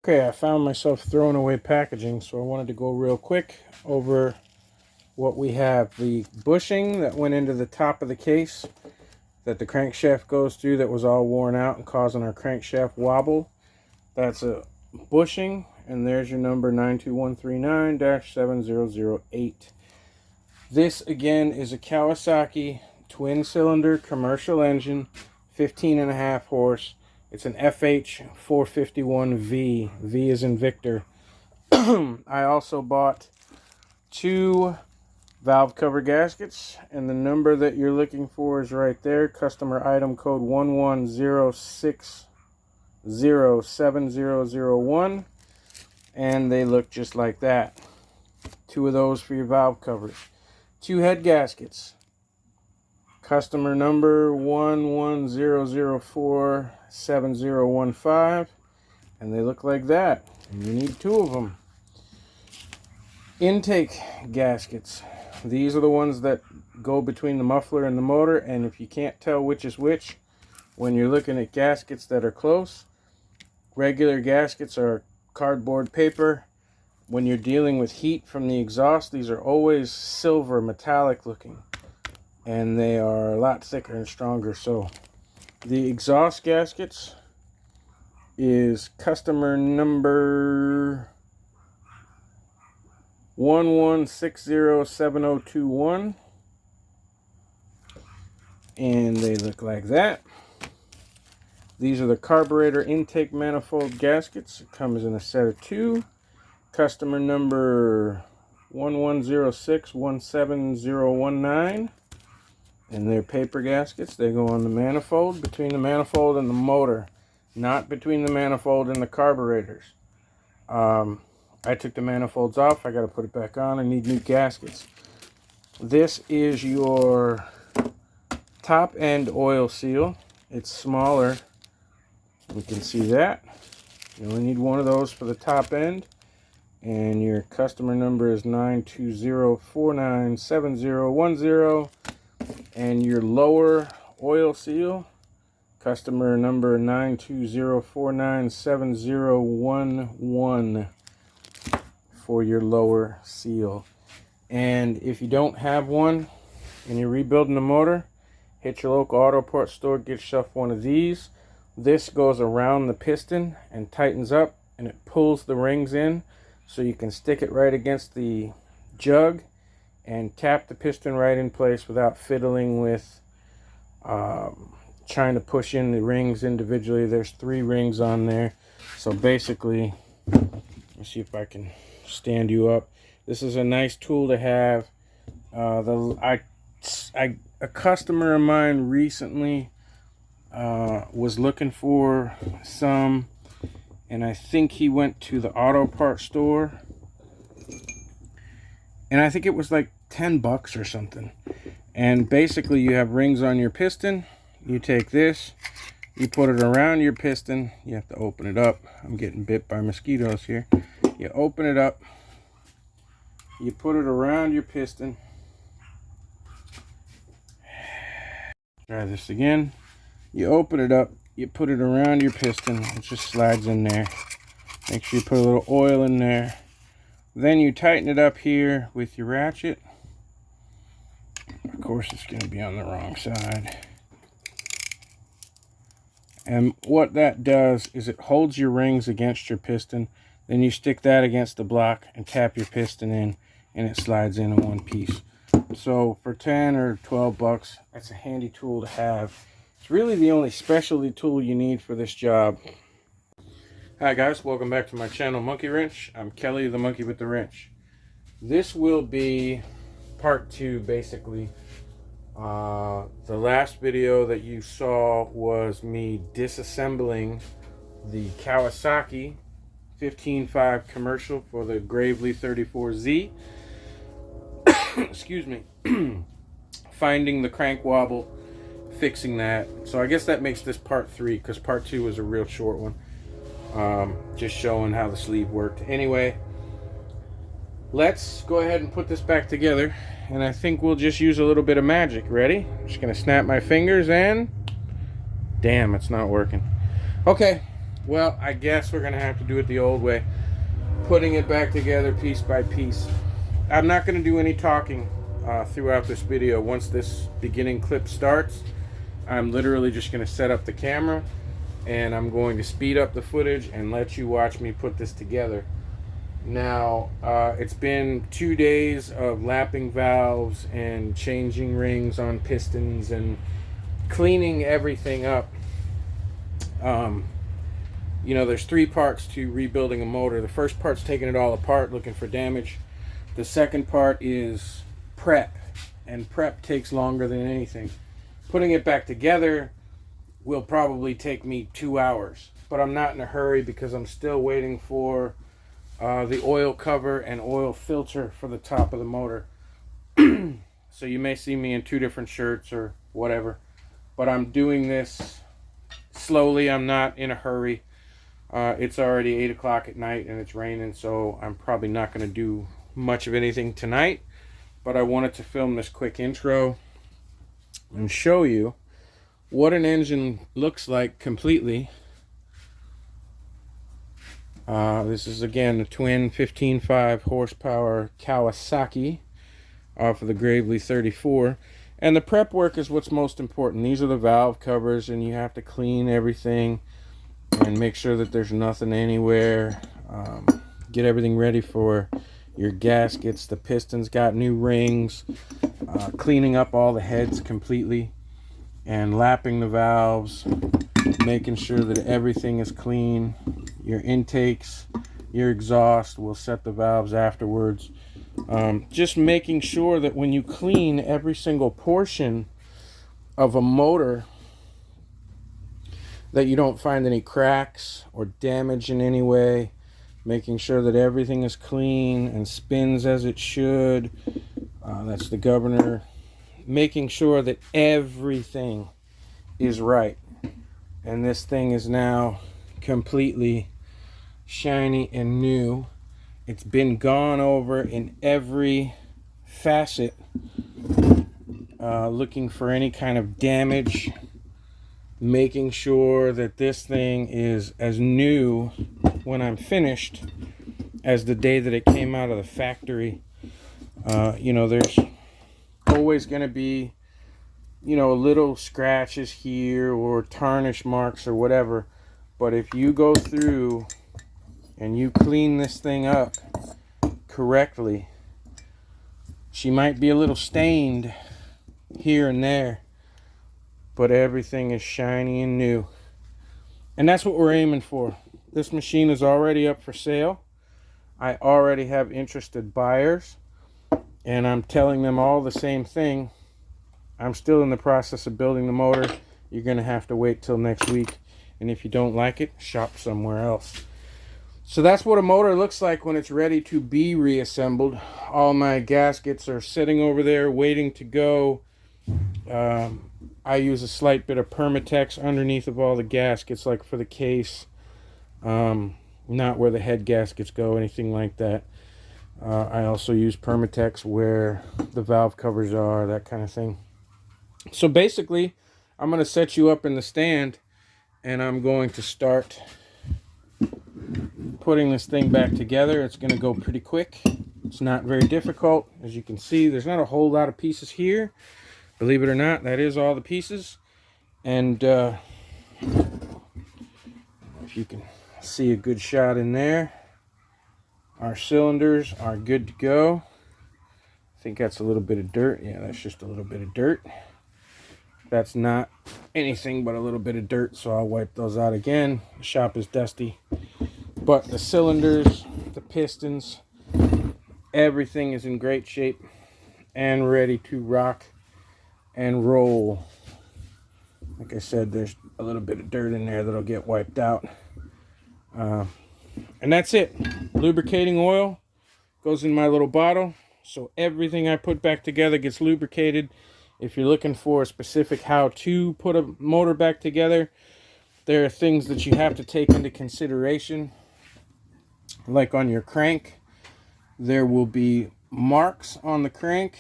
Okay, I found myself throwing away packaging, so I wanted to go real quick over what we have. The bushing that went into the top of the case that the crankshaft goes through that was all worn out and causing our crankshaft wobble. That's a bushing, and there's your number 92139-7008. This again is a Kawasaki twin cylinder commercial engine, 15.5 horse. It's an FH451V. V is in Victor. I also bought 2 valve cover gaskets, and the number that you're looking for is right there. Customer item code 11060701, and they look just like that. 2 of those for your valve covers. 2 head gaskets. Customer number 1100470015, and they look like that. And you need 2 of them. Intake gaskets. These are the ones that go between the muffler and the motor, and if you can't tell which is which when you're looking at gaskets that are close, regular gaskets are cardboard paper. When you're dealing with heat from the exhaust, these are always silver metallic looking, and they are a lot thicker and stronger. So the exhaust gaskets is customer number 11607021, and they look like that. These are the carburetor intake manifold gaskets. It comes in a set of 2. Customer number 1106170019, and they're paper gaskets. They go on the manifold, between the manifold and the motor, not between the manifold and the carburetors. I took the manifolds off. I got to put it back on. I need new gaskets. This is your top end oil seal. It's smaller. You can see that. You only need 1 of those for the top end. And your customer number is 920497010. And your lower oil seal, customer number 920497011 for your lower seal. And if you don't have one and you're rebuilding the motor, hit your local auto parts store, get yourself one of these. This goes around the piston and tightens up, and it pulls the rings in, so you can stick it right against the jug and tap the piston right in place without fiddling with trying to push in the rings individually. There's 3 rings on there. So basically, let's see if I can stand you up. This is a nice tool to have. A customer of mine recently was looking for some, and I think he went to the auto parts store, and I think it was like $10 or something. And basically, you have rings on your piston. You take this, you put it around your piston. You have to open it up. I'm getting bit by mosquitoes here. You open it up, you put it around your piston. Try this again. You open it up, you put it around your piston. It just slides in there. Make sure you put a little oil in there. Then you tighten it up here with your ratchet. Of course, it's going to be on the wrong side. And what that does is it holds your rings against your piston. Then you stick that against the block and tap your piston in, and it slides in one piece. So for 10 or 12 bucks, that's a handy tool to have. It's really the only specialty tool you need for this job. Hi guys, welcome back to my channel, Monkey Wrench. I'm Kelly, the monkey with the wrench. This will be part 2, basically. The last video that you saw was me disassembling the Kawasaki 15.5 commercial for the Gravely 34Z. Excuse me. Finding the crank wobble, fixing that. So I guess that makes this part 3, because part 2 was a real short one. Just showing how the sleeve worked. Anyway, let's go ahead and put this back together, and I think we'll just use a little bit of magic. Ready? I'm just gonna snap my fingers, and damn, it's not working. Okay, Well, I guess we're gonna have to do it the old way, putting it back together piece by piece. I'm not gonna do any talking throughout this video. Once this beginning clip starts, I'm literally just gonna set up the camera and I'm going to speed up the footage and let you watch me put this together. Now, it's been 2 days of lapping valves and changing rings on pistons and cleaning everything up. You know, there's 3 parts to rebuilding a motor. The first part's taking it all apart, looking for damage. The second part is prep, and prep takes longer than anything. Putting it back together will probably take me 2 hours, but I'm not in a hurry because I'm still waiting for the oil cover and oil filter for the top of the motor. So you may see me in 2 different shirts or whatever, but I'm doing this slowly. I'm not in a hurry. It's already 8 o'clock at night and it's raining, so I'm probably not going to do much of anything tonight, but I wanted to film this quick intro and show you what an engine looks like completely. This is again the twin 15.5 horsepower Kawasaki off of the Gravely 34, and the prep work is what's most important. These are the valve covers, and you have to clean everything and make sure that there's nothing anywhere. Get everything ready for your gaskets. The pistons got new rings, cleaning up all the heads completely and lapping the valves, making sure that everything is clean. Your intakes, your exhaust, will set the valves afterwards. Just making sure that when you clean every single portion of a motor, that you don't find any cracks or damage in any way. Making sure that everything is clean and spins as it should. That's the governor. Making sure that everything is right. And this thing is now completely shiny and new. It's been gone over in every facet, looking for any kind of damage, making sure that this thing is as new when I'm finished as the day that it came out of the factory. You know, there's always going to be, you know, little scratches here or tarnish marks or whatever, but if you go through and you clean this thing up correctly, she might be a little stained here and there, but everything is shiny and new. And that's what we're aiming for. This machine is already up for sale. I already have interested buyers, and I'm telling them all the same thing. I'm still in the process of building the motor. You're going to have to wait till next week, and if you don't like it, shop somewhere else. So that's what a motor looks like when it's ready to be reassembled. All my gaskets are sitting over there waiting to go. I use a slight bit of Permatex underneath of all the gaskets, like for the case, not where the head gaskets go, anything like that. I also use Permatex where the valve covers are, that kind of thing. So basically, I'm going to set you up in the stand, and I'm going to start putting this thing back together. It's going to go pretty quick. It's not very difficult. As you can see, there's not a whole lot of pieces here. Believe it or not, that is all the pieces. And if you can see a good shot in there, our cylinders are good to go. I think that's a little bit of dirt. Yeah, that's just a little bit of dirt. That's not anything but a little bit of dirt, so I'll wipe those out again. The shop is dusty. But the cylinders, the pistons, everything is in great shape and ready to rock and roll. Like I said, there's a little bit of dirt in there that'll get wiped out. And that's it. Lubricating oil goes in my little bottle, so everything I put back together gets lubricated. If you're looking for a specific how to put a motor back together, there are things that you have to take into consideration. Like on your crank, there will be marks on the crank.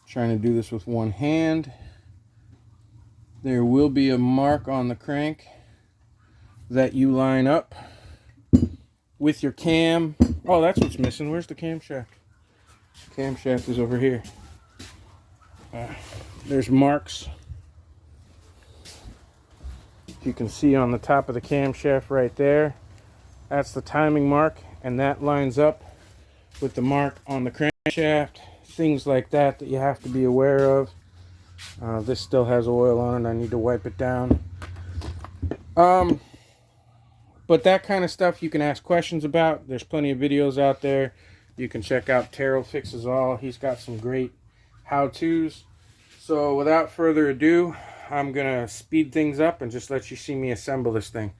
Trying to do this with one hand. There will be a mark on the crank that you line up with your cam. Oh, that's what's missing. Where's the camshaft? Camshaft is over here. There's marks. You can see on the top of the camshaft right there. That's the timing mark, and that lines up with the mark on the crankshaft. Things like that you have to be aware of. This still has oil on it. I need to wipe it down. But that kind of stuff you can ask questions about. There's plenty of videos out there. You can check out Terrell Fixes All. He's got some great how-tos. So without further ado, I'm going to speed things up and just let you see me assemble this thing.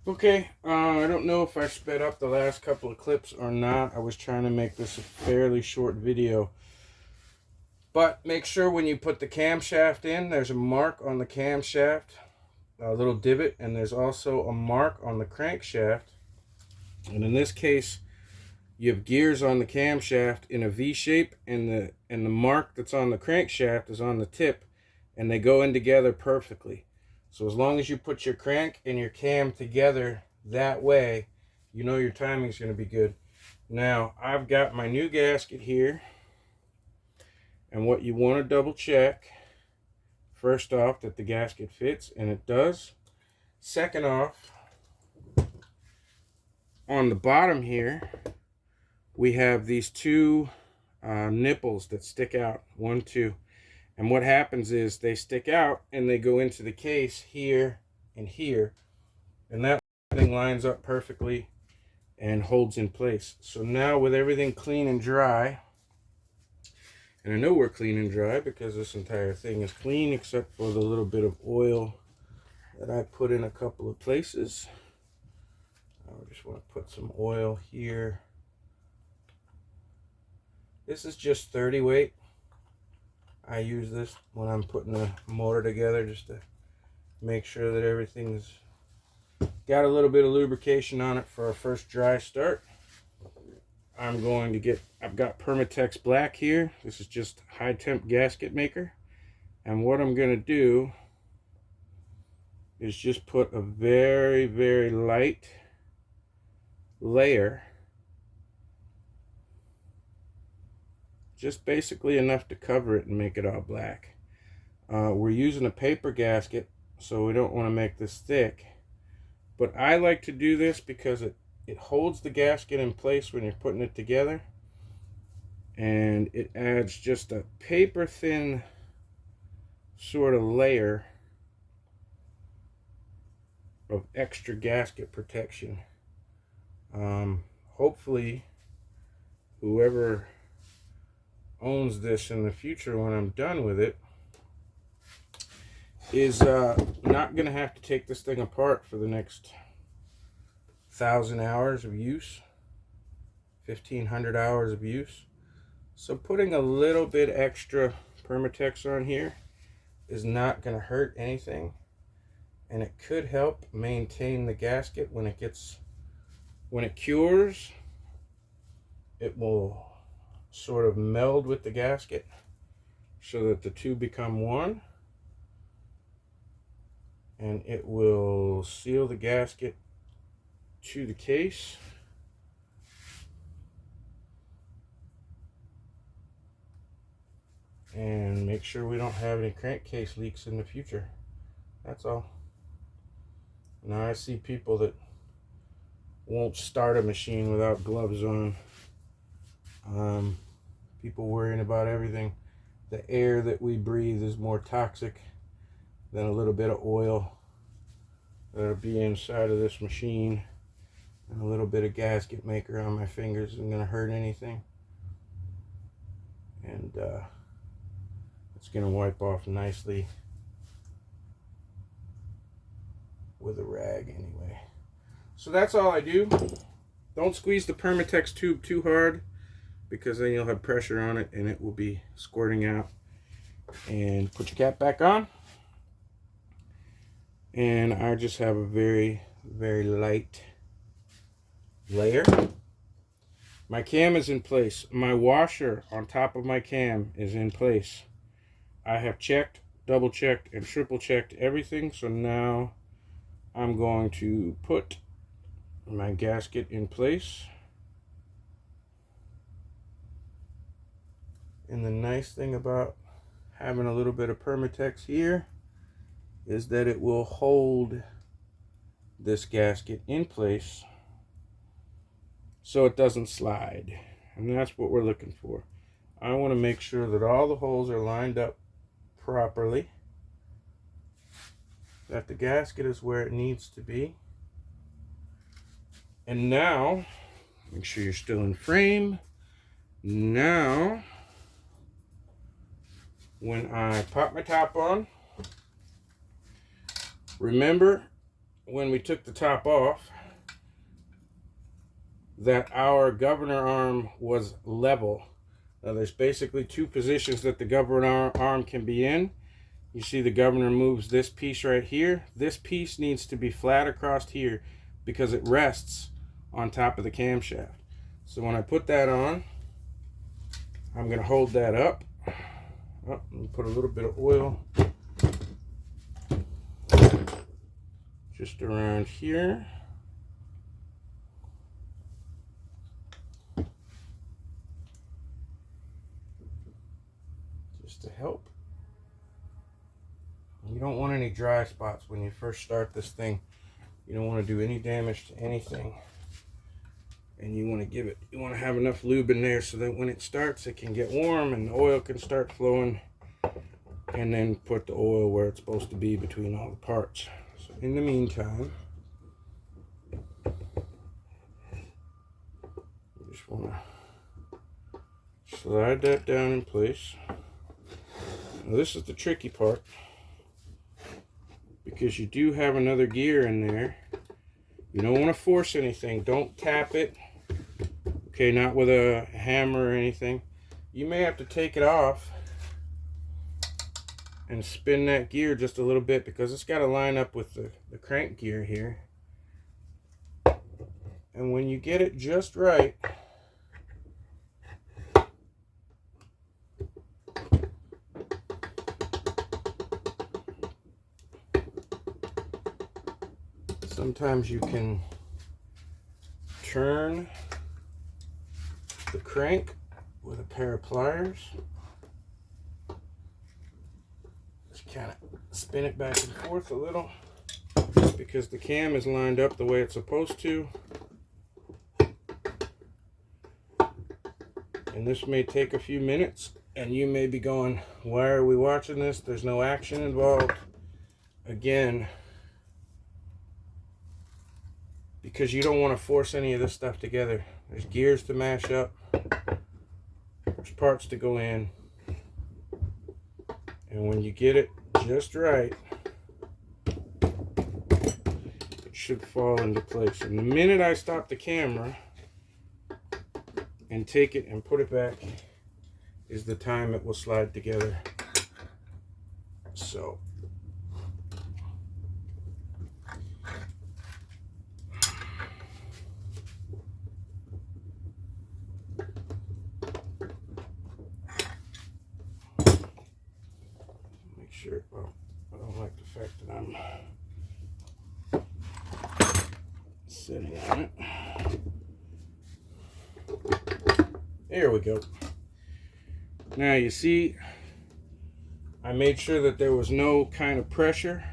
Okay, I don't know if I sped up the last couple of clips or not. I was trying to make this a fairly short video. But make sure when you put the camshaft in, there's a mark on the camshaft, a little divot, and there's also a mark on the crankshaft. And in this case, you have gears on the camshaft in a V shape, and the mark that's on the crankshaft is on the tip, and they go in together perfectly. So as long as you put your crank and your cam together that way, you know your timing's going to be good. Now, I've got my new gasket here, and what you want to double check, first off, that the gasket fits, and it does. Second off, on the bottom here, we have these two nipples that stick out, 1, 2. And what happens is they stick out and they go into the case here and here. And that thing lines up perfectly and holds in place. So now with everything clean and dry, And I know we're clean and dry because this entire thing is clean except for the little bit of oil that I put in a couple of places. I just want to put some oil here. This is just 30 weight. I use this when I'm putting the motor together just to make sure that everything's got a little bit of lubrication on it for our first dry start. I'm going to get, I've got Permatex Black here. This is just high temp gasket maker. And what I'm going to do is just put a very, very light layer. Just basically enough to cover it and make it all black. We're using a paper gasket, so we don't want to make this thick. But I like to do this because it holds the gasket in place when you're putting it together, and it adds just a paper thin sort of layer of extra gasket protection. Hopefully whoever owns this in the future when I'm done with it is not gonna have to take this thing apart for the next 1,000 hours of use, 1,500 hours of use. So putting a little bit extra Permatex on here is not going to hurt anything, and it could help maintain the gasket when it cures. It will sort of meld with the gasket so that the two become one, and it will seal the gasket to the case. And make sure we don't have any crankcase leaks in the future. That's all. Now I see people that won't start a machine without gloves on. People worrying about everything. The air that we breathe is more toxic than a little bit of oil that'll be inside of this machine. And a little bit of gasket maker on my fingers isn't going to hurt anything. And it's going to wipe off nicely with a rag anyway. So that's all I do. Don't squeeze the Permatex tube too hard, because then you'll have pressure on it and it will be squirting out. And put your cap back on. And I just have a very, very light layer. My cam is in place. My washer on top of my cam is in place. I have checked, double checked, and triple checked everything. So now I'm going to put my gasket in place. And the nice thing about having a little bit of Permatex here is that it will hold this gasket in place so it doesn't slide. And that's what we're looking for. I want to make sure that all the holes are lined up properly, that the gasket is where it needs to be. And now, make sure you're still in frame. Now, when I pop my top on, remember when we took the top off that our governor arm was level. Now there's basically two positions that the governor arm can be in. You see the governor moves this piece right here. This piece needs to be flat across here because it rests on top of the camshaft. So when I put that on, I'm going to hold that up. Oh, and put a little bit of oil just around here. Just to help. You don't want any dry spots when you first start this thing. You don't want to do any damage to anything. And you want to have enough lube in there so that when it starts, it can get warm and the oil can start flowing. And then put the oil where it's supposed to be between all the parts. So in the meantime, you just want to slide that down in place. Now this is the tricky part, because you do have another gear in there. You don't want to force anything. Don't tap it. Okay, not with a hammer or anything. You may have to take it off and spin that gear just a little bit, because it's got to line up with the crank gear here. And when you get it just right, sometimes you can turn the crank with a pair of pliers. Just kind of spin it back and forth a little, because the cam is lined up the way it's supposed to. And this may take a few minutes, and you may be going, why are we watching this? There's no action involved. Again, because you don't want to force any of this stuff together. There's gears to mash up. There's parts to go in. And when you get it just right, it should fall into place. And the minute I stop the camera and take it and put it back is the time it will slide together. So make sure, well, I don't like the fact that I'm sitting on it. There we go. Now you see, I made sure that there was no kind of pressure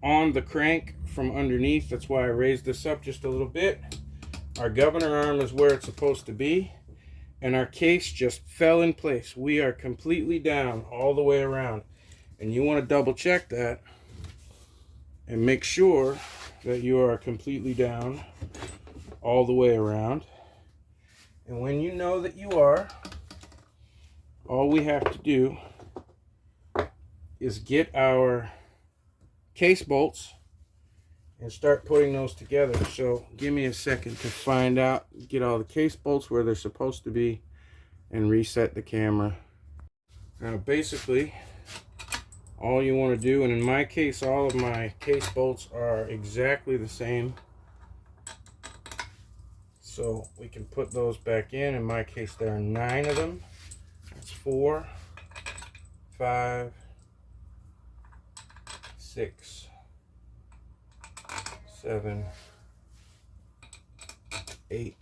on the crank from underneath. That's why I raised this up just a little bit. Our governor arm is where it's supposed to be, and our case just fell in place. We are completely down all the way around, and you want to double check that and make sure that you are completely down all the way around. And when you know that you are, all we have to do is get our case bolts and start putting those together. So give me a second to find out, get all the case bolts where they're supposed to be, and reset the camera. Now basically, all you want to do, and in my case, all of my case bolts are exactly the same. So we can put those back in. In my case, there are 9 of them. That's 4, 5, 6, 7, 8,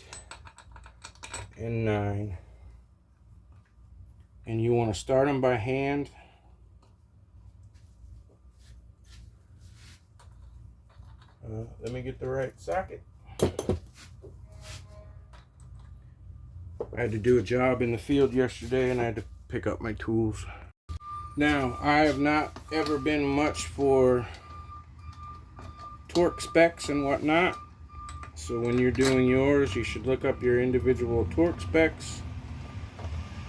and 9. And you want to start them by hand. Let me get the right socket. I had to do a job in the field yesterday, and I had to pick up my tools. Now, I have not ever been much for torque specs and whatnot. So when you're doing yours, you should look up your individual torque specs.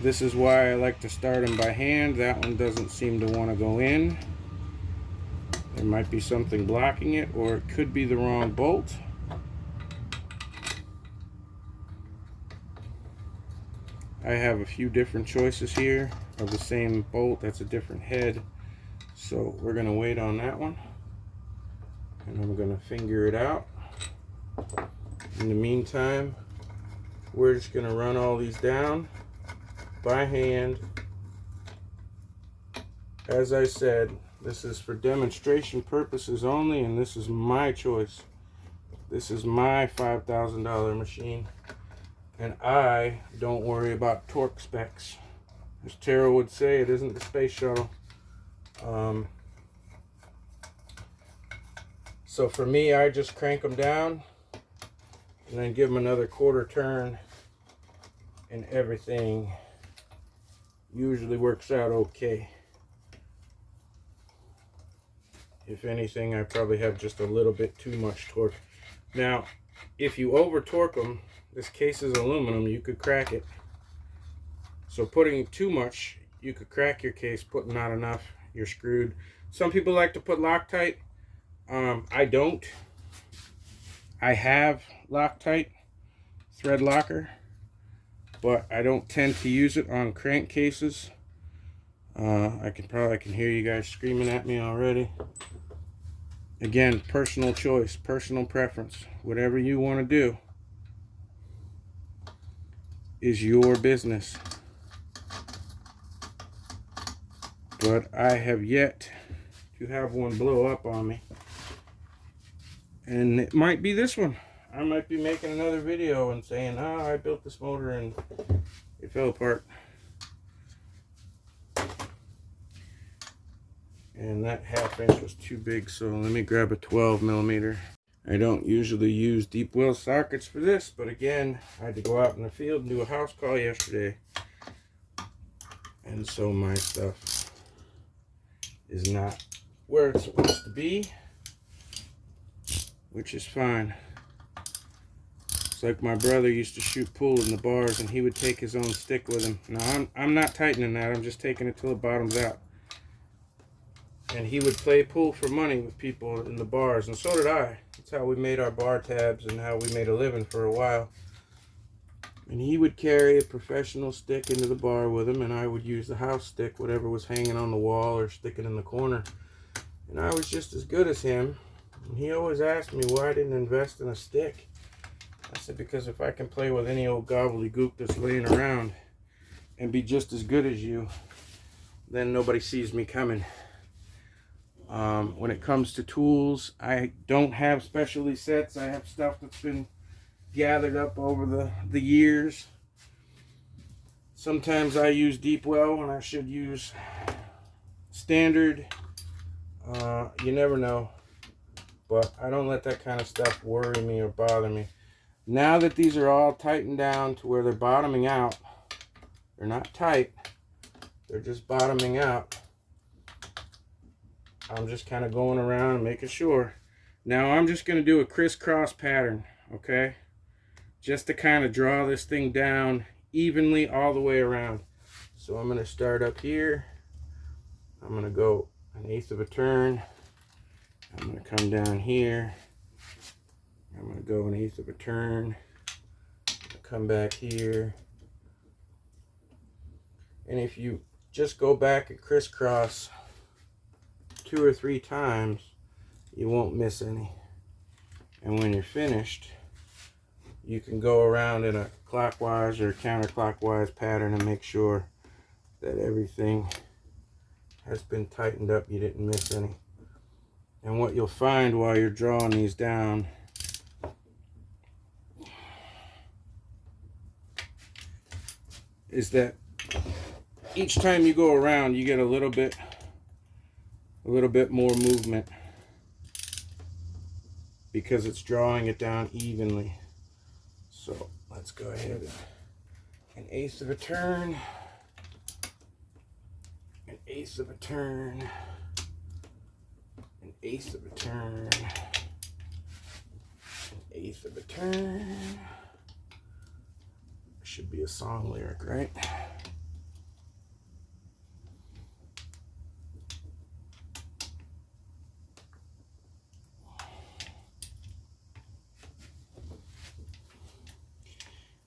This is why I like to start them by hand. That one doesn't seem to want to go in. There might be something blocking it, or it could be the wrong bolt. I have a few different choices here of the same bolt. That's a different head. So we're going to wait on that one. And I'm going to finger it out. In the meantime, we're just going to run all these down by hand. As I said, this is for demonstration purposes only, and this is my choice. This is my $5,000 machine. And I don't worry about torque specs. As Tara would say, it isn't the space shuttle. So for me, I just crank them down and then give them another quarter turn, and everything usually works out okay. If anything, I probably have just a little bit too much torque. Now, if you over torque them, this case is aluminum, you could crack it. So putting too much, you could crack your case. Putting not enough, you're screwed. Some people like to put Loctite. I don't. I have Loctite thread locker, but I don't tend to use it on crankcases. I can hear you guys screaming at me already. Again, personal choice, personal preference. Whatever you want to do is your business. But I have yet to have one blow up on me. And it might be this one. I might be making another video and saying, oh, I built this motor and it fell apart. And that 1/2 inch was too big, so let me grab a 12mm. I don't usually use deep well sockets for this, but again, I had to go out in the field and do a house call yesterday. And so my stuff is not where it's supposed to be, which is fine. It's like my brother used to shoot pool in the bars and he would take his own stick with him. Now I'm not tightening that, I'm just taking it till it bottoms out. And he would play pool for money with people in the bars, and so did I. That's how we made our bar tabs and how we made a living for a while. And he would carry a professional stick into the bar with him, and I would use the house stick, whatever was hanging on the wall or sticking in the corner. And I was just as good as him. And he always asked me why I didn't invest in a stick. I said, because if I can play with any old gobbledygook that's laying around and be just as good as you, then nobody sees me coming. When it comes to tools, I don't have specialty sets. I have stuff that's been gathered up over the years. Sometimes I use deep well when I should use standard. You never know. But I don't let that kind of stuff worry me or bother me. Now that these are all tightened down to where they're bottoming out, they're not tight, they're just bottoming out. I'm just kind of going around and making sure. Now I'm just going to do a crisscross pattern, okay? Just to kind of draw this thing down evenly all the way around. So I'm going to start up here. I'm going to go 1/8 of a turn. I'm going to come down here. I'm going to go 1/8 of a turn. Come back here. And if you just go back and crisscross 2 or 3 times, you won't miss any. And when you're finished, you can go around in a clockwise or counterclockwise pattern and make sure that everything has been tightened up, you didn't miss any. And what you'll find while you're drawing these down is that each time you go around, you get a little bit more movement because it's drawing it down evenly. So let's go ahead and 1/8 of a turn, 1/8 of a turn, 1/8 of a turn, 1/8 of a turn. Should be a song lyric, right?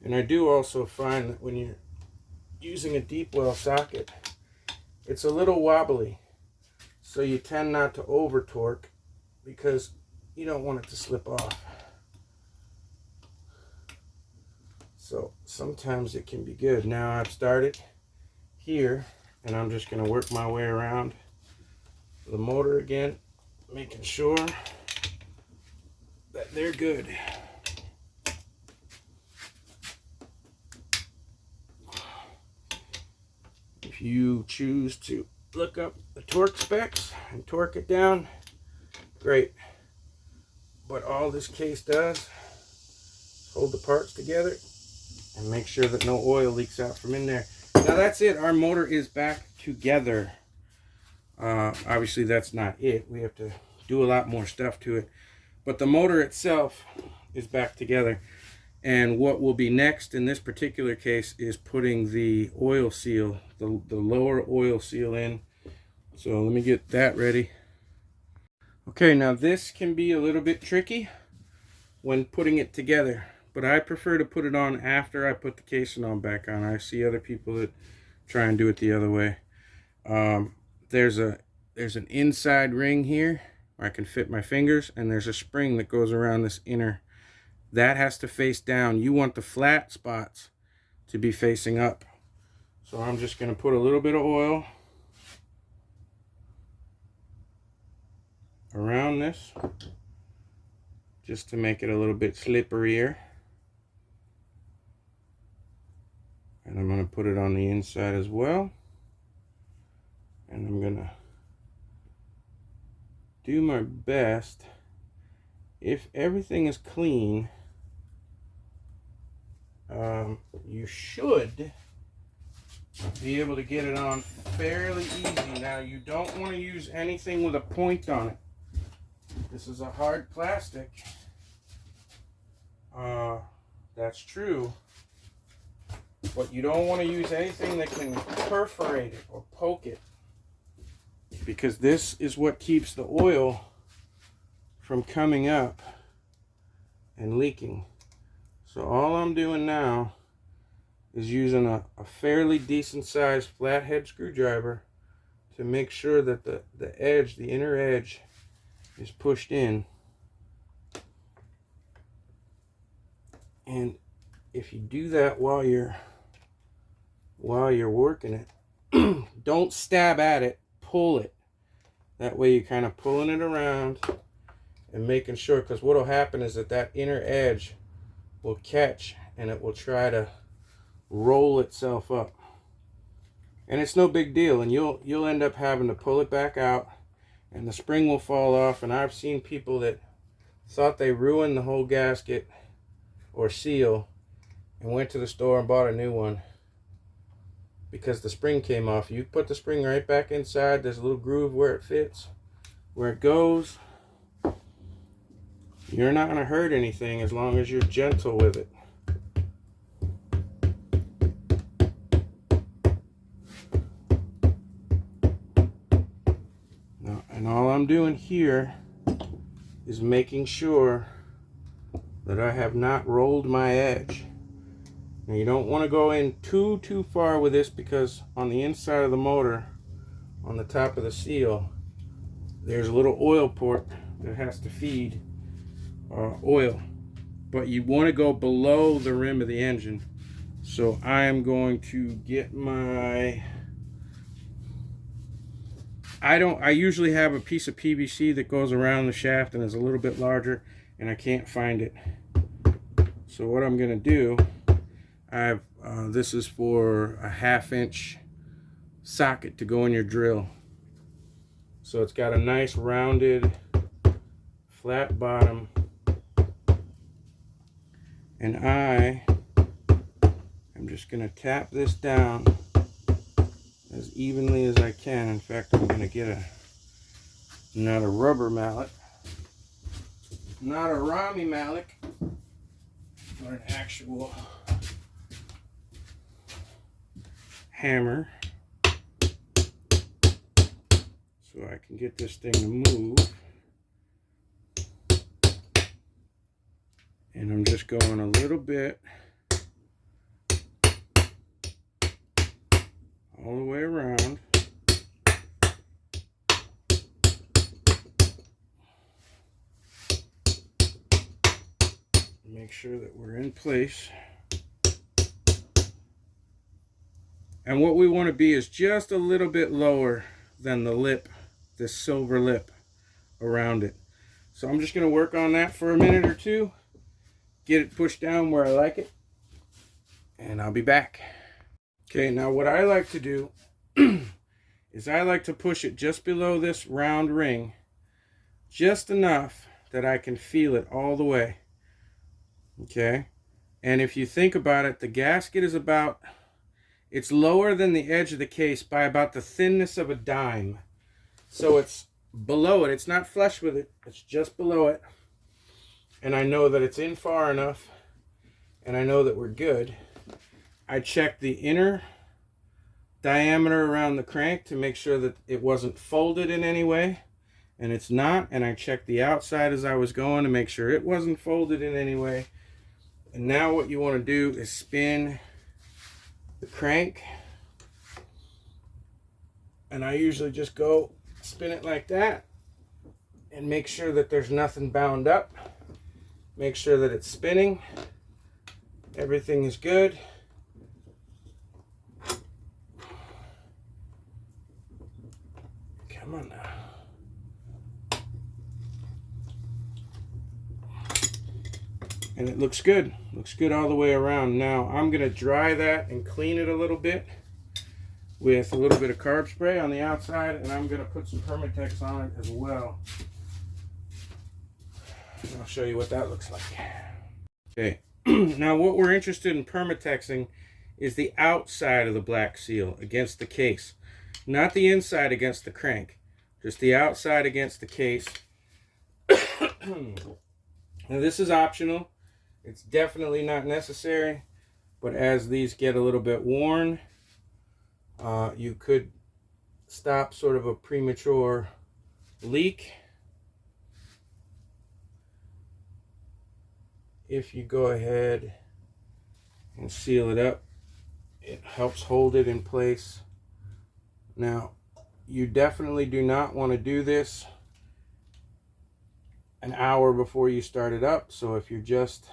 And I do also find that when you're using a deep well socket, it's a little wobbly. So you tend not to over torque because you don't want it to slip off. So sometimes it can be good. Now I've started here and I'm just going to work my way around the motor again, making sure that they're good. If you choose to look up the torque specs and torque it down, great. But all this case does is hold the parts together and make sure that no oil leaks out from in there. Now that's it. Our motor is back together. Obviously that's not it. We have to do a lot more stuff to it. But the motor itself is back together. And what will be next in this particular case is putting the oil seal, the lower oil seal in. So let me get that ready. Okay, now this can be a little bit tricky when putting it together, but I prefer to put it on after I put the casing on back on. I see other people that try and do it the other way. There's an inside ring here where I can fit my fingers, and there's a spring that goes around this inner. That has to face down. You want the flat spots to be facing up. So I'm just going to put a little bit of oil around this just to make it a little bit slipperier. And I'm going to put it on the inside as well. And I'm going to do my best. If everything is clean, you should be able to get it on fairly easy. Now, you don't want to use anything with a point on it. This is a hard plastic. That's true. But you don't want to use anything that can perforate it or poke it, because this is what keeps the oil from coming up and leaking. So all I'm doing now is using a fairly decent sized flathead screwdriver to make sure that the edge, the inner edge, is pushed in. And if you do that while you're working it, don't stab at it, pull it. That way you're kind of pulling it around and making sure, because what will happen is that inner edge will catch and it will try to roll itself up. And it's no big deal, and you'll end up having to pull it back out and the spring will fall off. And I've seen people that thought they ruined the whole gasket or seal and went to the store and bought a new one because the spring came off. You put the spring right back inside. There's a little groove where it fits, where it goes. You're not going to hurt anything as long as you're gentle with it. Now, and all I'm doing here is making sure that I have not rolled my edge. Now, you don't want to go in too far with this, because on the inside of the motor, on the top of the seal, there's a little oil port that has to feed oil. But you want to go below the rim of the engine. So I am going to get my... I usually have a piece of PVC that goes around the shaft and is a little bit larger, and I can't find it. So what I'm going to do, this is for a 1/2 inch socket to go in your drill. So it's got a nice rounded flat bottom, and I am just going to tap this down as evenly as I can. In fact, I'm going to get not a rubber mallet, not a Rami mallet, but an actual hammer, so I can get this thing to move. And I'm just going a little bit all the way around. Make sure that we're in place. And what we want to be is just a little bit lower than the lip, this silver lip around it. So I'm just going to work on that for a minute or two, get it pushed down where I like it, and I'll be back. Okay, now what I like to do is I like to push it just below this round ring, just enough that I can feel it all the way. Okay, and if you think about it, the gasket is about, it's lower than the edge of the case by about the thinness of a dime. So it's below it. It's not flush with it. It's just below it. And I know that it's in far enough. and I know that we're good, I checked the inner diameter around the crank to make sure that it wasn't folded in any way, and it's not. And I checked the outside as I was going to make sure it wasn't folded in any way. And now what you want to do is spin the crank, and I usually just go spin it like that and make sure that there's nothing bound up. Make sure that it's spinning. Everything is good. Come on now. And it looks good. Looks good all the way around. Now I'm going to dry that and clean it a little bit with a little bit of carb spray on the outside, and I'm going to put some Permatex on it as well. I'll show you what that looks like. Okay, now what we're interested in Permatexing is the outside of the black seal against the case. Not the inside against the crank, just the outside against the case. Now this is optional. It's definitely not necessary, but as these get a little bit worn, you could stop sort of a premature leak if you go ahead and seal it up. It helps hold it in place. Now, you definitely do not want to do this an hour before you start it up. So if you're just,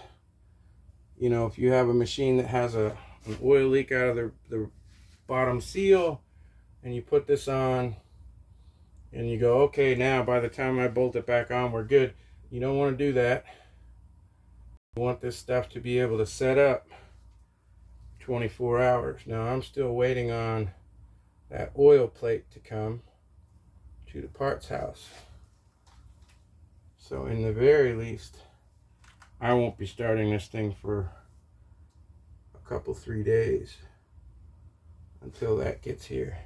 you know, if you have a machine that has an oil leak out of the bottom seal, and you put this on and you go, okay, now by the time I bolt it back on, we're good. You don't want to do that. You want this stuff to be able to set up 24 hours. Now I'm still waiting on that oil plate to come to the parts house. So in the very least, I won't be starting this thing for a couple, 3 days until that gets here.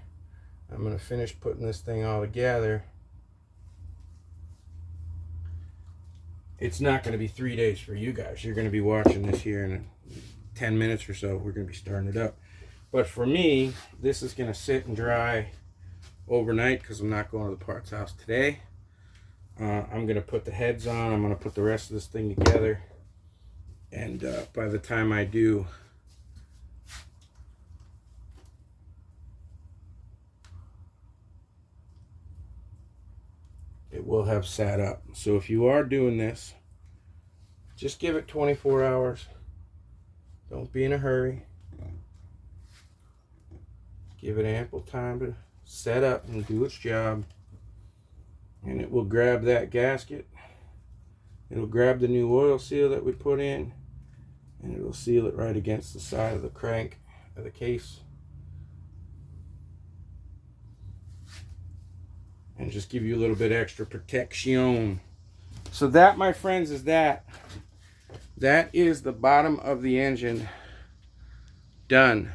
I'm going to finish putting this thing all together. It's not going to be 3 days for you guys. You're going to be watching this here in 10 minutes or so. We're going to be starting it up. But for me, this is going to sit and dry overnight because I'm not going to the parts house today. I'm going to put the heads on. I'm going to put the rest of this thing together. And by the time I do, it will have sat up. So if you are doing this, just give it 24 hours. Don't be in a hurry. Give it ample time to set up and do its job. And it will grab that gasket. It'll grab the new oil seal that we put in, and it'll seal it right against the side of the crank of the case. And just give you a little bit extra protection. So that, my friends, is that. That is the bottom of the engine done.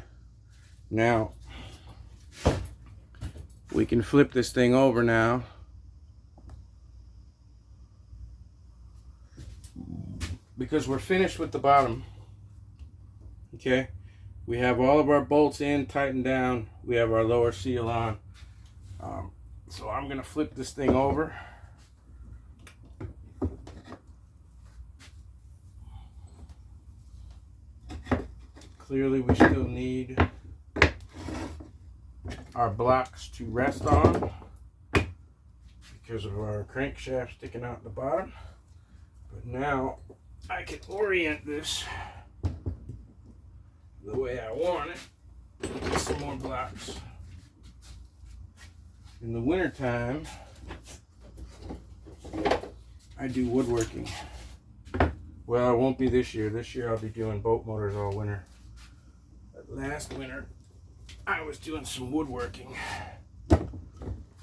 Now, we can flip this thing over now. Because we're finished with the bottom. Okay? We have all of our bolts in, tightened down. We have our lower seal on. So I'm going to flip this thing over. Clearly we still need our blocks to rest on because of our crankshaft sticking out the bottom. But now I can orient this the way I want it. Get some more blocks. In the wintertime, I do woodworking. Well, it won't be this year. This year I'll be doing boat motors all winter. But last winter, I was doing some woodworking.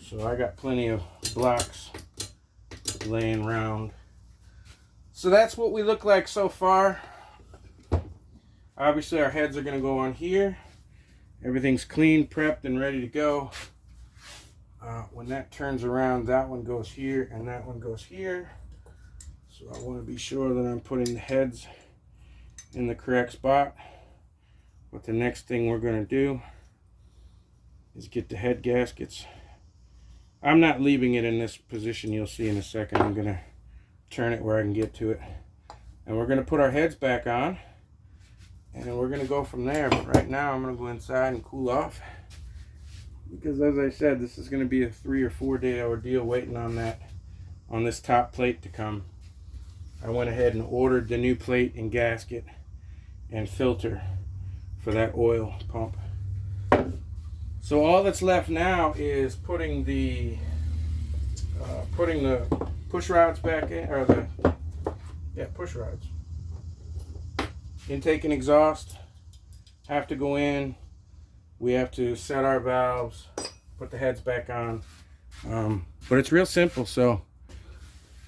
So I got plenty of blocks laying around. So that's what we look like so far. Obviously our heads are going to go on here. Everything's clean, prepped, and ready to go. When that turns around, that one goes here and that one goes here. So I want to be sure that I'm putting the heads in the correct spot. But the next thing we're going to do is get the head gaskets. I'm not leaving it in this position, you'll see in a second. I'm going to turn it where I can get to it. And we're going to put our heads back on. And we're going to go from there. But right now I'm going to go inside and cool off. Because as I said, this is going to be a 3 or 4 day ordeal waiting on this top plate to come. I went ahead and ordered the new plate and gasket and filter for that oil pump. So all that's left now is putting the push rods back in, or the push rods. Intake and exhaust have to go in. We have to set our valves, put the heads back on. But it's real simple, so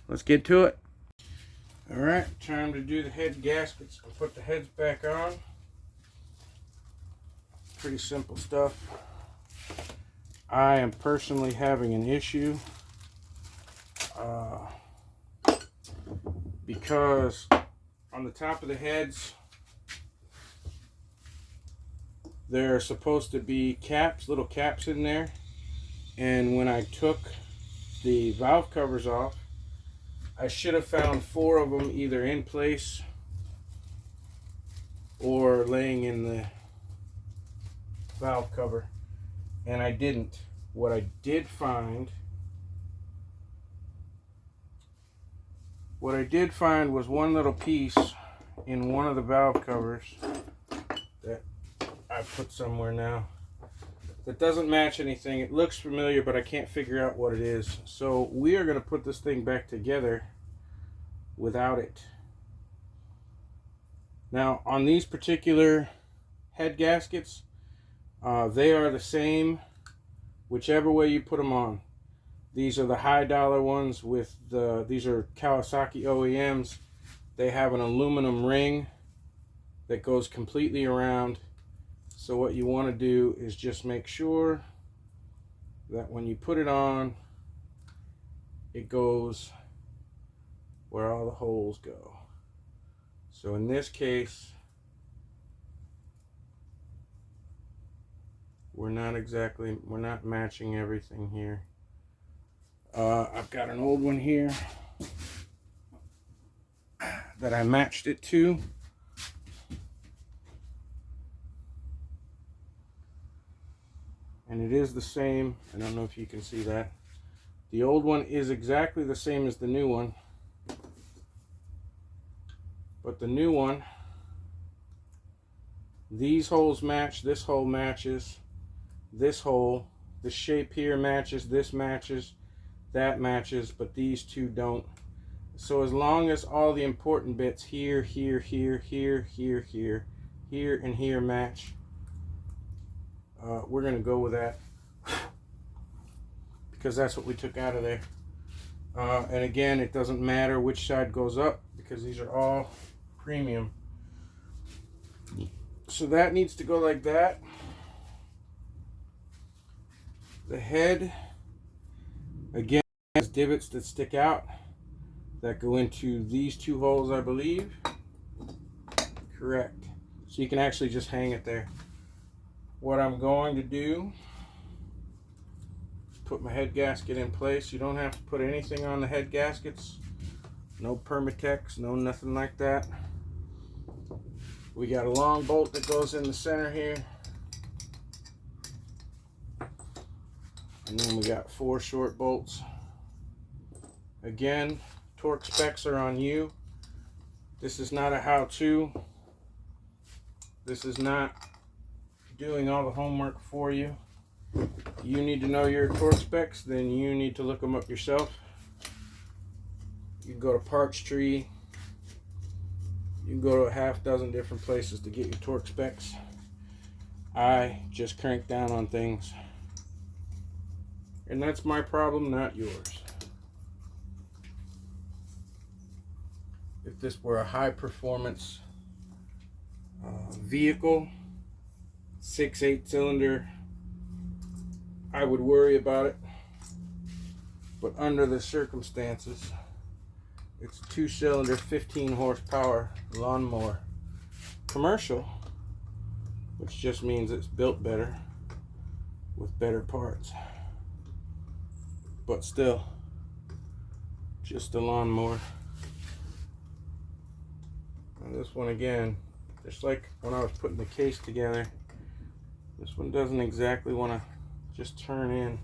let's get to it. All right, time to do the head gaskets and put the heads back on. Pretty simple stuff. I am personally having an issue because on the top of the heads there are supposed to be caps, little caps in there, and when I took the valve covers off, I should have found 4 of them either in place or laying in the valve cover, and I didn't. What I did find was one little piece in one of the valve covers that I put somewhere now that doesn't match anything. It looks familiar, but I can't figure out what it is. So we are going to put this thing back together without it. Now on these particular head gaskets, they are the same whichever way you put them on. These are the high dollar ones with these are Kawasaki OEMs. They have an aluminum ring that goes completely around. So what you want to do is just make sure that when you put it on, it goes where all the holes go. So in this case, we're not matching everything here. I've got an old one here that I matched it to. And it is the same. I don't know if you can see that. The old one is exactly the same as the new one. But the new one, these holes match, this hole matches, this hole, the shape here matches, this matches, that matches, but these two don't. So as long as all the important bits here, here, here, here, here, here, here, and here match, we're going to go with that because that's what we took out of there. And again, it doesn't matter which side goes up because these are all premium. So that needs to go like that. The head, again, has divots that stick out that go into these 2 holes, I believe. Correct. So you can actually just hang it there. What I'm going to do, put my head gasket in place. You don't have to put anything on the head gaskets. No Permatex, no nothing like that. We got a long bolt that goes in the center here. And then we got 4 short bolts. Again, torque specs are on you. This is not a how-to. This is not doing all the homework for you. You need to know your torque specs, then you need to look them up yourself. You can go to Parks Tree. You can go to a half dozen different places to get your torque specs. I just crank down on things. And that's my problem, not yours. If this were a high performance vehicle, 6/8 cylinder, I would worry about it. But under the circumstances, it's a 2-cylinder, 15 horsepower lawnmower. commercial, which just means it's built better with better parts. But still, just a lawnmower. And this one again, just like when I was putting the case together, this one doesn't exactly want to just turn in,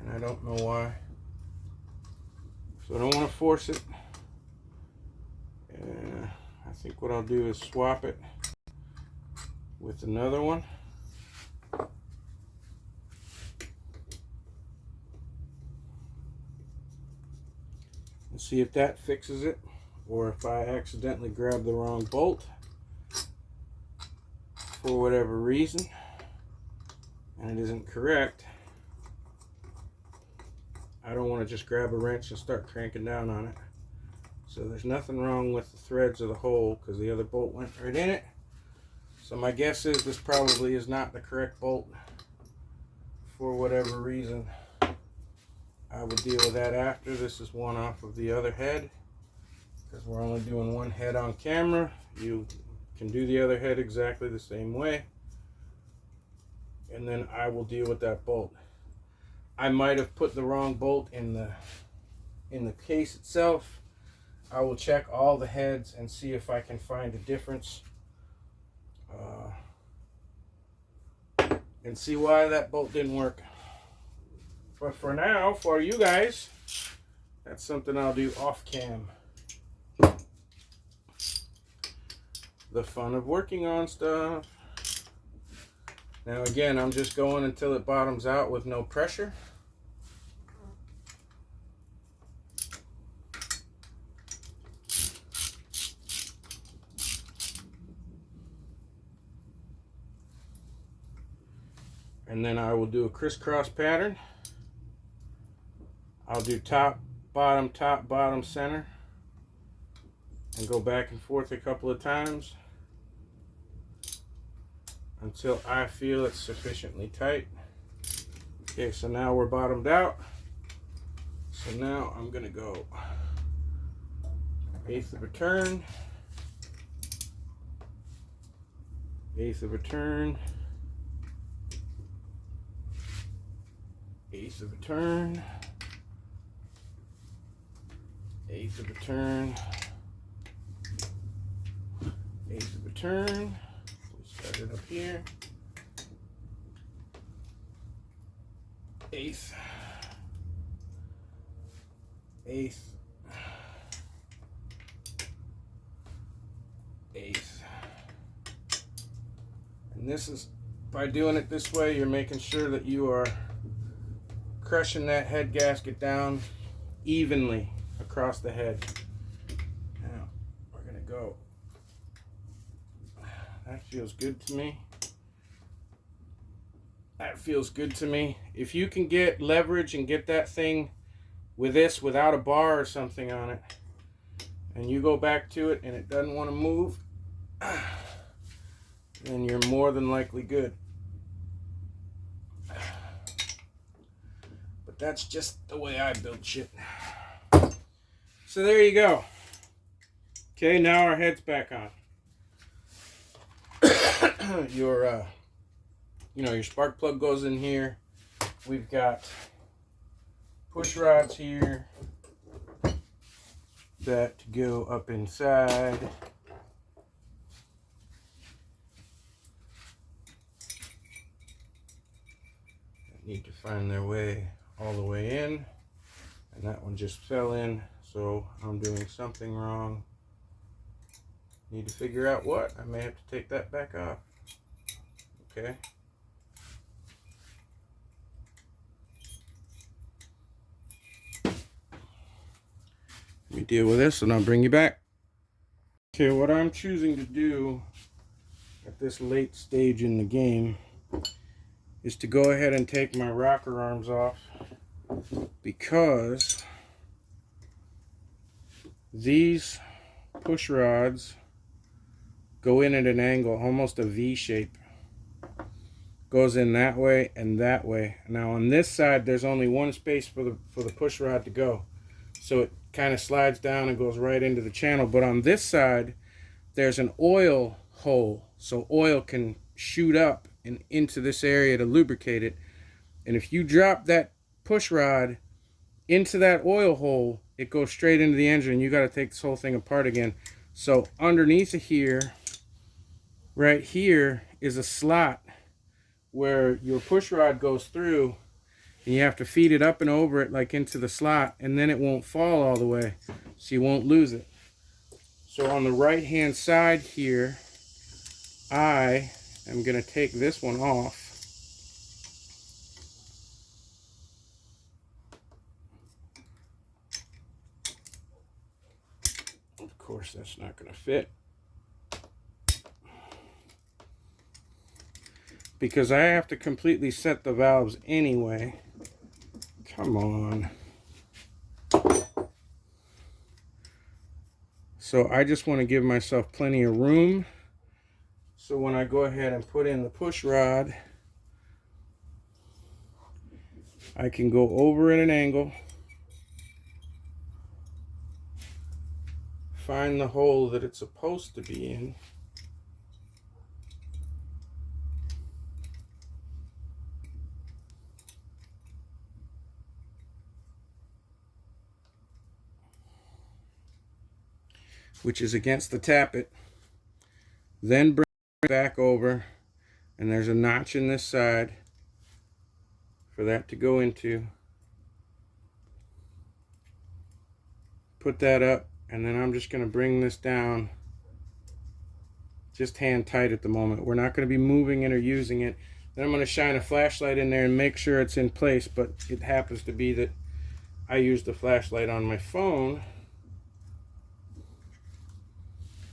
and I don't know why. So I don't want to force it. I think what I'll do is swap it with another one. And see if that fixes it, or if I accidentally grab the wrong bolt for whatever reason and it isn't correct. I don't want to just grab a wrench and start cranking down on it. So there's nothing wrong with the threads of the hole because the other bolt went right in it. So my guess is this probably is not the correct bolt for whatever reason. I will deal with that after. This is one off of the other head because we're only doing one head on camera. You can do the other head exactly the same way. And then I will deal with that bolt. I might have put the wrong bolt in the case itself. I will check all the heads and see if I can find a difference and see why that bolt didn't work. But for now, for you guys, that's something I'll do off cam. The fun of working on stuff. Now again, I'm just going until it bottoms out with no pressure. And then I will do a crisscross pattern. I'll do top, bottom, center, and go back and forth a couple of times until I feel it's sufficiently tight. Okay, so now we're bottomed out. So now I'm gonna go 1/8 of a turn, 1/8 of a turn, 1/8 of a turn, 1/8 of a turn, 1/8 of a turn. We'll start it up here. 1/8, 1/8, 1/8. And this is, by doing it this way, you're making sure that you are crushing that head gasket down evenly across the head. Now we're gonna go. That feels good to me. That feels good to me. If you can get leverage and get that thing with this without a bar or something on it, and you go back to it and it doesn't want to move, then you're more than likely good. But that's just the way I build shit. So there you go. Okay, now our head's back on. Your spark plug goes in here. We've got push rods here that go up inside. Need to find their way all the way in, and that one just fell in, so I'm doing something wrong. Need to figure out what. I may have to take that back off. Okay. Let me deal with this and I'll bring you back. Okay, what I'm choosing to do at this late stage in the game is to go ahead and take my rocker arms off, because these push rods go in at an angle, almost a V shape. Goes in that way and that way. Now on this side there's only one space for the push rod to go, so it kind of slides down and goes right into the channel. But on this side there's an oil hole so oil can shoot up and into this area to lubricate it. And if you drop that push rod into that oil hole, it goes straight into the engine. You got to take this whole thing apart again. So underneath of here, right here, is a slot where your push rod goes through, and you have to feed it up and over it like into the slot, and then it won't fall all the way, so you won't lose it. So on the right hand side here, I am going to take this one off. Of course, that's not going to fit, because I have to completely set the valves anyway. Come on. So I just want to give myself plenty of room. So when I go ahead and put in the push rod, I can go over at an angle, find the hole that it's supposed to be in, which is against the tappet, then bring it back over, and there's a notch in this side for that to go into. Put that up, and then I'm just going to bring this down, just hand tight at the moment. We're not going to be moving it or using it. Then I'm going to shine a flashlight in there and make sure it's in place, but it happens to be that I use the flashlight on my phone,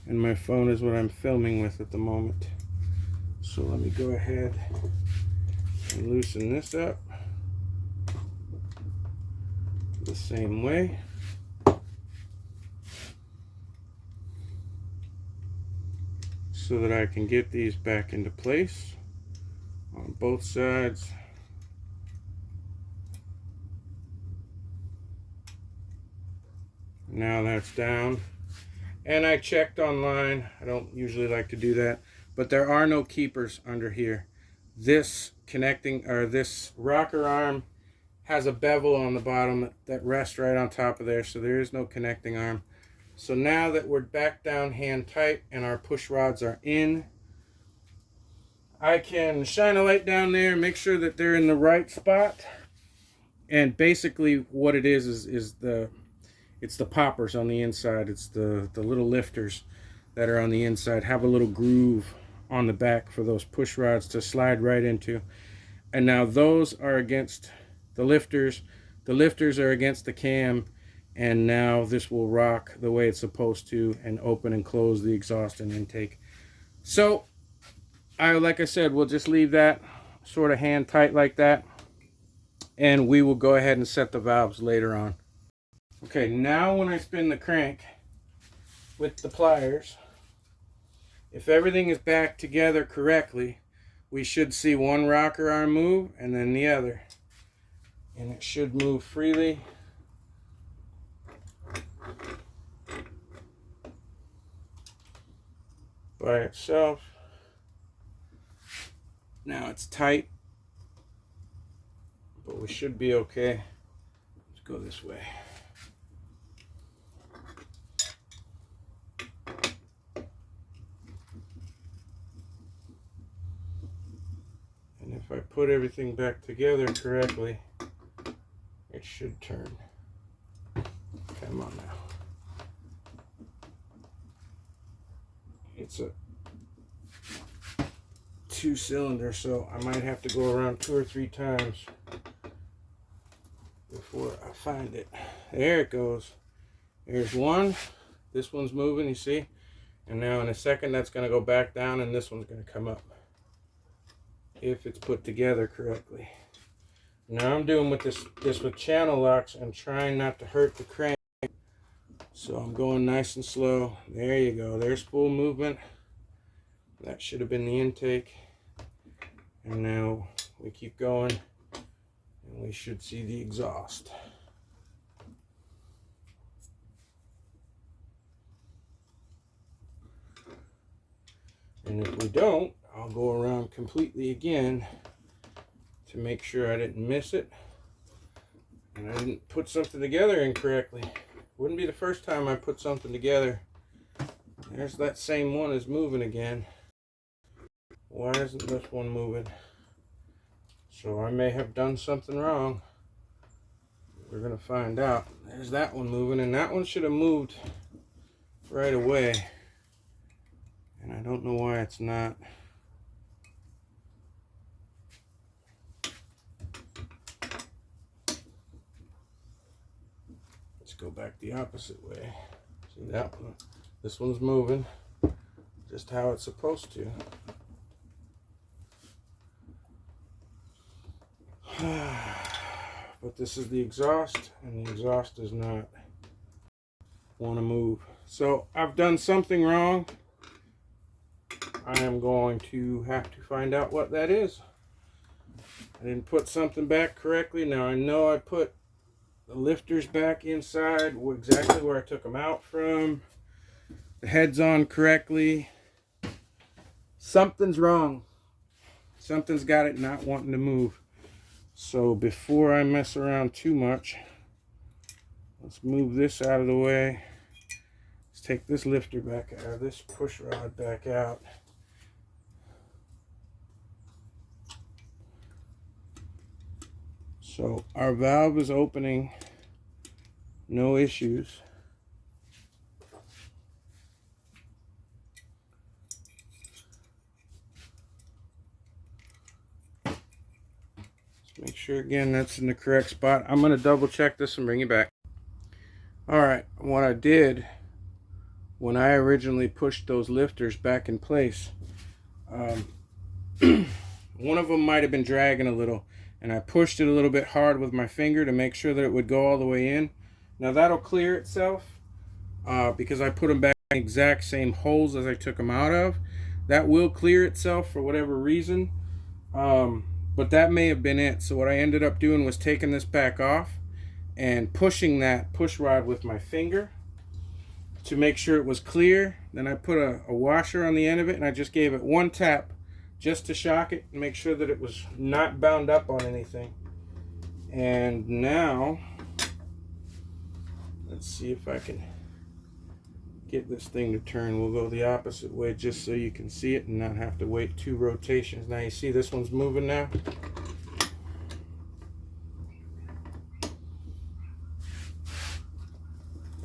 and my phone is what I'm filming with at the moment. So let me go ahead and loosen this up the same way. So that I can get these back into place on both sides. Now that's down. And I checked online. I don't usually like to do that, but there are no keepers under here. This connecting, or this rocker arm, has a bevel on the bottom that rests right on top of there, so there is no connecting arm. So now that we're back down hand tight and our push rods are in, I can shine a light down there, make sure that they're in the right spot. And basically what it is it's the poppers on the inside. It's the little lifters that are on the inside, have a little groove on the back for those push rods to slide right into. And now those are against the lifters. The lifters are against the cam. And now this will rock the way it's supposed to and open and close the exhaust and intake. So, like I said, we'll just leave that sort of hand tight like that. And we will go ahead and set the valves later on. Okay, now when I spin the crank with the pliers, if everything is back together correctly, we should see one rocker arm move and then the other. And it should move freely. By itself. Now it's tight, but we should be okay. Let's go this way. And if I put everything back together correctly, it should turn. Come on now. It's a 2-cylinder, so I might have to go around 2 or 3 times before I find it. There it goes. There's one. This one's moving, you see? And now in a second that's going to go back down and this one's going to come up. If it's put together correctly. Now I'm doing with this with channel locks and trying not to hurt the crank. So I'm going nice and slow. There you go. There's full movement. That should have been the intake. And now we keep going and we should see the exhaust. And if we don't, I'll go around completely again to make sure I didn't miss it and I didn't put something together incorrectly. Wouldn't be the first time I put something together. There's that same one is moving again. Why isn't this one moving? So I may have done something wrong. We're gonna find out. There's that one moving, and that one should have moved right away. And I don't know why it's not. Let's go back the opposite way. See that one? This one's moving just how it's supposed to. But this is the exhaust, and the exhaust does not want to move. So I've done something wrong. I am going to have to find out what that is. I didn't put something back correctly. Now I know I put the lifters back inside exactly where I took them out from. The head's on correctly. Something's wrong. Something's got it not wanting to move. So before I mess around too much, let's move this out of the way. Let's take this lifter back out, this push rod back out. So our valve is opening, no issues. Make sure again that's in the correct spot. I'm going to double check this and bring you back. Alright, what I did when I originally pushed those lifters back in place, one of them might have been dragging a little, and I pushed it a little bit hard with my finger to make sure that it would go all the way in. Now that'll clear itself because I put them back in the exact same holes as I took them out of. That will clear itself for whatever reason. But that may have been it. So what I ended up doing was taking this back off and pushing that push rod with my finger to make sure it was clear. Then I put a washer on the end of it, and I just gave it one tap just to shock it and make sure that it was not bound up on anything. And now let's see if I can get this thing to turn. We'll go the opposite way just so you can see it and not have to wait 2 rotations. Now you see this one's moving now.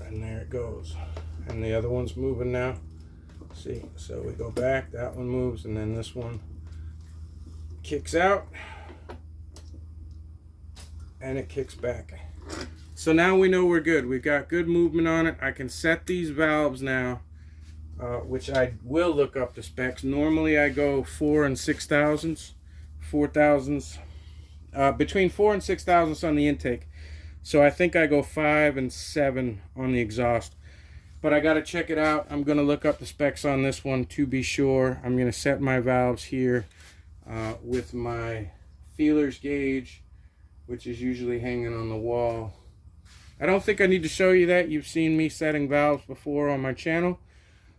And there it goes. And the other one's moving now. See, so we go back, that one moves, and then this one kicks out and it kicks back. So now we know we're good. We've got good movement on it. I can set these valves now, which I will look up the specs. Normally I go 4 and 6 thousandths, 4 thousandths, between 4 and 6 thousandths on the intake. So I think I go 5 and 7 on the exhaust. But I got to check it out. I'm going to look up the specs on this one to be sure. I'm going to set my valves here with my feelers gauge, which is usually hanging on the wall. I don't think I need to show you that. You've seen me setting valves before on my channel.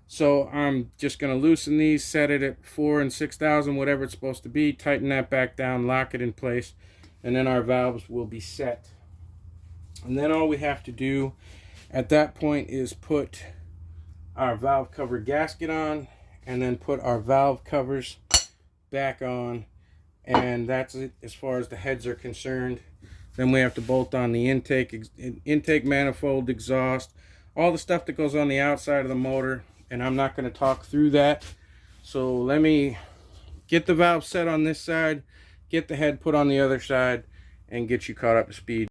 So I'm just going to loosen these, set it at 4 and 6 thousand, whatever it's supposed to be, tighten that back down, lock it in place, and then our valves will be set. And then all we have to do at that point is put our valve cover gasket on, and then put our valve covers back on, and that's it as far as the heads are concerned. Then we have to bolt on the intake manifold, exhaust, all the stuff that goes on the outside of the motor, and I'm not going to talk through that. So let me get the valve set on this side, get the head put on the other side, and get you caught up to speed.